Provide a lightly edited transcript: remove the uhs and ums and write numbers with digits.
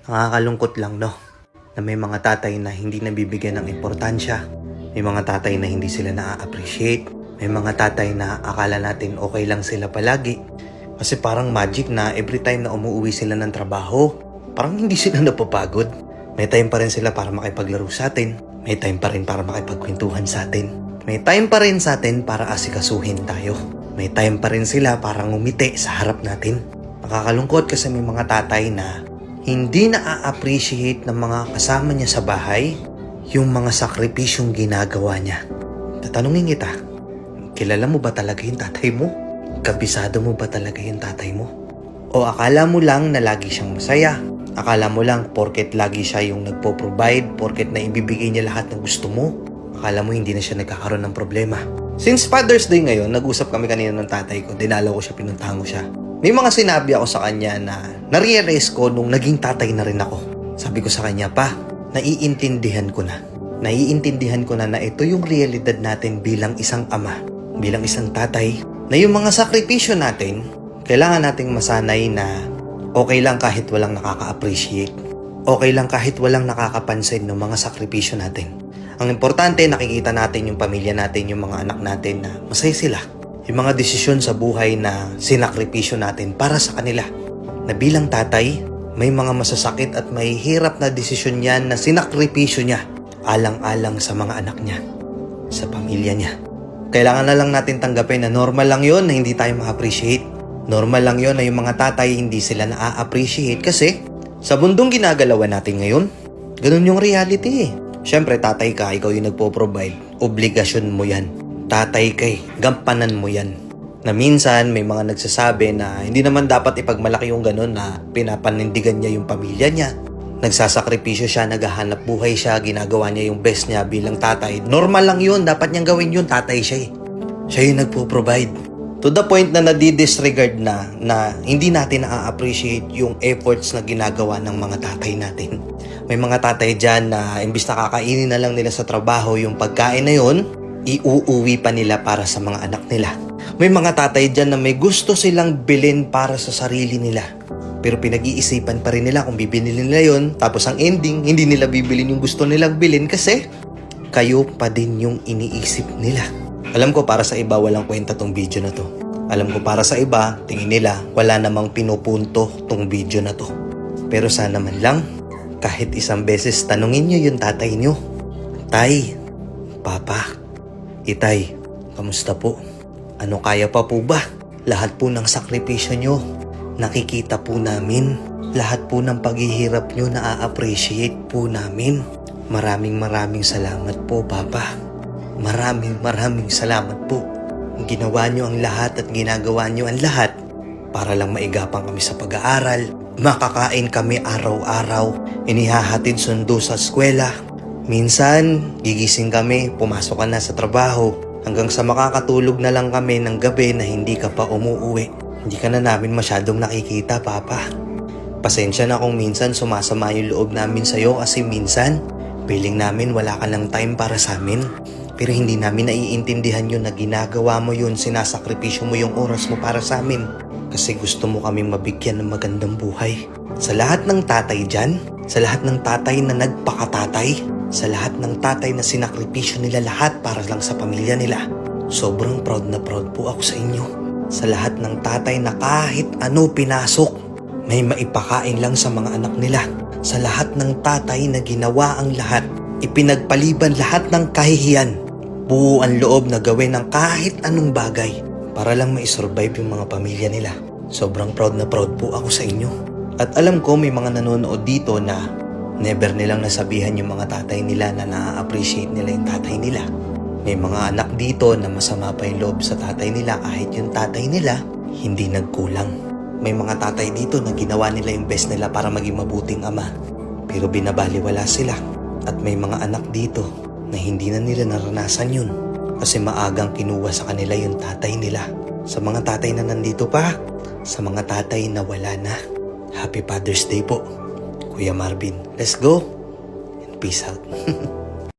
Nakakalungkot lang, no? Na may mga tatay na hindi nabibigyan ng importansya. May mga tatay na hindi sila na-appreciate. May mga tatay na akala natin okay lang sila palagi. Kasi parang magic na every time na umuwi sila ng trabaho, parang hindi sila napapagod. May time pa rin sila para makipaglaro sa atin. May time pa rin para makipagkwentuhan sa atin. May time pa rin sa atin para asikasuhin tayo. May time pa rin sila para ngumiti sa harap natin. Nakakalungkot kasi may mga tatay na hindi na-appreciate ng mga kasama niya sa bahay yung mga sakripisyong ginagawa niya. Tatanungin kita, kilala mo ba talaga yung tatay mo? Kabisado mo ba talaga yung tatay mo? O akala mo lang na lagi siyang masaya? Akala mo lang porket lagi siya yung nagpo-provide, porket na ibibigay niya lahat ng gusto mo? Akala mo hindi na siya nagkakaroon ng problema? Since Father's Day ngayon, nag-usap kami kanina ng tatay ko, dinalaw ko siya, pinuntahan ko siya. May mga sinabi ako sa kanya na na-realize ko nung naging tatay na rin ako. Sabi ko sa kanya, pa, naiintindihan ko na. Naiintindihan ko na ito yung realidad natin bilang isang ama, bilang isang tatay, na yung mga sakripisyo natin, kailangan nating masanay na okay lang kahit walang nakaka-appreciate. Okay lang kahit walang nakakapansin ng mga sakripisyo natin. Ang importante, nakikita natin yung pamilya natin, yung mga anak natin na masaya sila. Yung mga desisyon sa buhay na sinakripisyo natin para sa kanila. Na bilang tatay, may mga masasakit at may hirap na desisyon yan na sinakripisyo niya alang-alang sa mga anak niya, sa pamilya niya. Kailangan na lang natin tanggapin na normal lang yon na hindi tayo ma-appreciate. Normal lang yon na yung mga tatay hindi sila na-appreciate kasi sa mundong ginagalawan natin ngayon, ganun yung reality eh. Siyempre tatay ka, ikaw yung nagpo-provide, obligasyon mo yan. Tatay kay, gampanan mo yan. Na minsan may mga nagsasabi na hindi naman dapat ipagmalaki yung ganun na pinapanindigan niya yung pamilya niya. Nagsasakripisyo siya, naghahanap buhay siya, ginagawa niya yung best niya bilang tatay. Normal lang yun, dapat niyang gawin yun, tatay siya eh. Siya yung nagpo-provide. To the point na nadi-disregard na hindi natin na-appreciate yung efforts na ginagawa ng mga tatay natin. May mga tatay dyan na imbis na kakainin na lang nila sa trabaho yung pagkain na yun, iuuwi pa nila para sa mga anak nila. May mga tatay dyan na may gusto silang bilhin para sa sarili nila. Pero pinag-iisipan pa rin nila kung bibili nila yun. Tapos ang ending, hindi nila bibilin yung gusto nilang bilhin kasi kayo pa din yung iniisip nila. Alam ko para sa iba walang kwenta tong video na to. Alam ko para sa iba, tingin nila wala namang pinupunto tong video na to. Pero sana man lang, kahit isang beses tanungin nyo yung tatay nyo. Tay, Papa, Itay, kamusta po? Ano kaya pa po ba? Lahat po ng sakripisyo nyo, nakikita po namin. Lahat po ng paghihirap nyo, na-appreciate po namin. Maraming salamat po, Papa. Maraming salamat po. Ginawa nyo ang lahat at ginagawa nyo ang lahat para lang maigapang kami sa pag-aaral. Makakain kami araw-araw. Inihahatid sundo sa eskwela. Minsan, gigising kami, pumasok ka na sa trabaho, hanggang sa makakatulog na lang kami ng gabi na hindi ka pa umuuwi. Hindi ka na namin masyadong nakikita, Papa. Pasensya na kung minsan sumasama yung loob namin sa'yo kasi minsan, feeling namin wala ka ng time para sa amin. Pero hindi namin naiintindihan yun na ginagawa mo yun, sinasakripisyo mo yung oras mo para sa amin. Kasi gusto mo kaming mabigyan ng magandang buhay. Sa lahat ng tatay dyan, sa lahat ng tatay na nagpakatatay, sa lahat ng tatay na sinakripisyo nila lahat para lang sa pamilya nila, sobrang proud na proud po ako sa inyo. Sa lahat ng tatay na kahit ano pinasok, may maipakain lang sa mga anak nila. Sa lahat ng tatay na ginawa ang lahat, ipinagpaliban lahat ng kahihiyan, buo ang loob na gawin ng kahit anong bagay para lang maisurvive yung mga pamilya nila. Sobrang proud na proud po ako sa inyo. At alam ko may mga nanonood dito na never nilang nasabihan yung mga tatay nila na na-appreciate nila yung tatay nila. May mga anak dito na masama pa yung loob sa tatay nila kahit yung tatay nila hindi nagkulang. May mga tatay dito na ginawa nila yung best nila para maging mabuting ama, pero binabaliwala sila. At may mga anak dito na hindi na nila naranasan yun kasi maagang kinuha sa kanila yung tatay nila. Sa mga tatay na nandito pa, sa mga tatay na wala na, Happy Father's Day po, Kuya Marvin. Let's go and peace out.